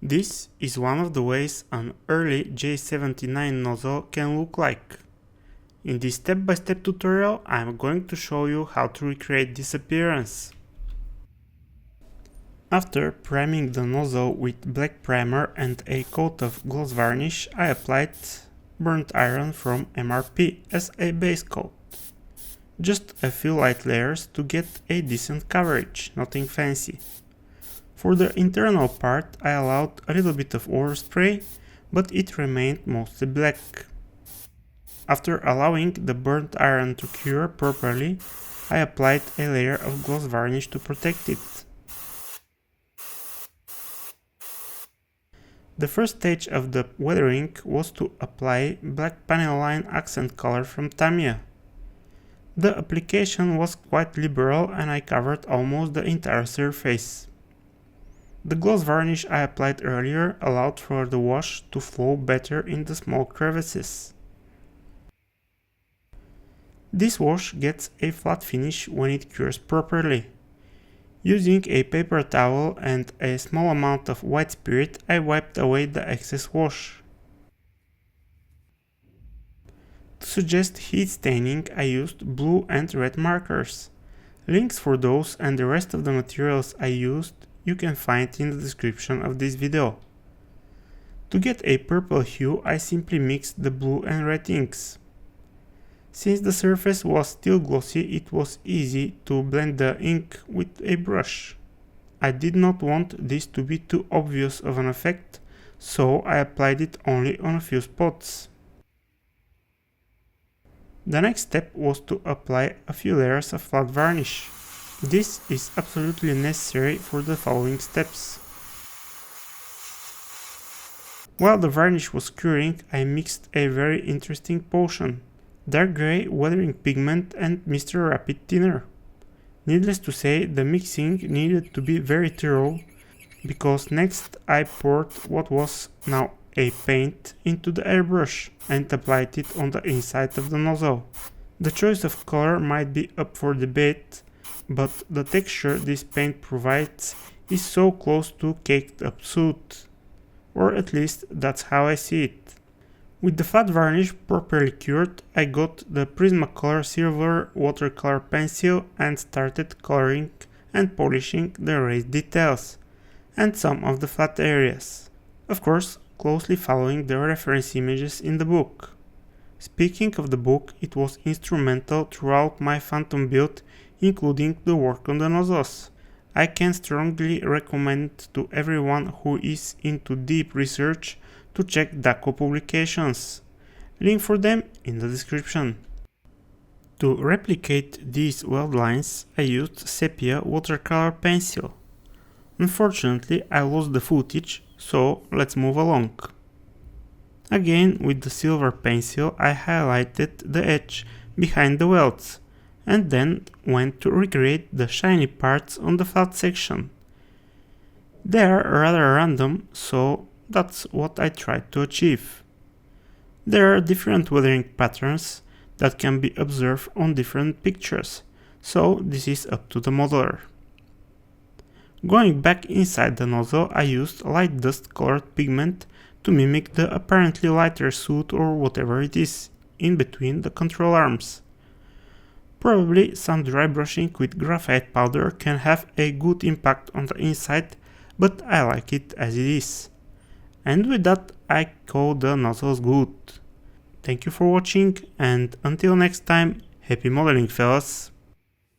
This is one of the ways an early J79 nozzle can look like. In this step-by-step tutorial, I am going to show you how to recreate this appearance. After priming the nozzle with black primer and a coat of gloss varnish, I applied burnt iron from MRP as a base coat. Just a few light layers to get a decent coverage, nothing fancy. For the internal part, I allowed a little bit of overspray, but it remained mostly black. After allowing the burnt iron to cure properly, I applied a layer of gloss varnish to protect it. The first stage of the weathering was to apply black panel line accent color from Tamiya. The application was quite liberal and I covered almost the entire surface. The gloss varnish I applied earlier allowed for the wash to flow better in the small crevices. This wash gets a flat finish when it cures properly. Using a paper towel and a small amount of white spirit, I wiped away the excess wash. To suggest heat staining, I used blue and red markers. Links for those and the rest of the materials I used you can find in the description of this video. To get a purple hue, I simply mixed the blue and red inks. Since the surface was still glossy, it was easy to blend the ink with a brush. I did not want this to be too obvious of an effect, so I applied it only on a few spots. The next step was to apply a few layers of flat varnish. This is absolutely necessary for the following steps. While the varnish was curing, I mixed a very interesting potion: dark grey weathering pigment and Mr. Rapid Thinner. Needless to say, the mixing needed to be very thorough, because next I poured what was now a paint into the airbrush and applied it on the inside of the nozzle. The choice of color might be up for debate, but the texture this paint provides is so close to caked up soot. Or at least that's how I see it. With the flat varnish properly cured, I got the Prismacolor Silver watercolor pencil and started coloring and polishing the raised details and some of the flat areas. Of course, closely following the reference images in the book. Speaking of the book, it was instrumental throughout my Phantom build, including the work on the nozzles. I can strongly recommend to everyone who is into deep research to check DACO publications. Link for them in the description. To replicate these weld lines, I used sepia watercolor pencil. Unfortunately, I lost the footage, so let's move along. Again, with the silver pencil, I highlighted the edge behind the welds, and then went to recreate the shiny parts on the flat section. They are rather random, so that's what I tried to achieve. There are different weathering patterns that can be observed on different pictures, so this is up to the modeler. Going back inside the nozzle, I used light dust colored pigment to mimic the apparently lighter soot or whatever it is in between the control arms. Probably some dry brushing with graphite powder can have a good impact on the inside, but I like it as it is. And with that, I call the nozzles good. Thank you for watching, and until next time, happy modeling, fellas!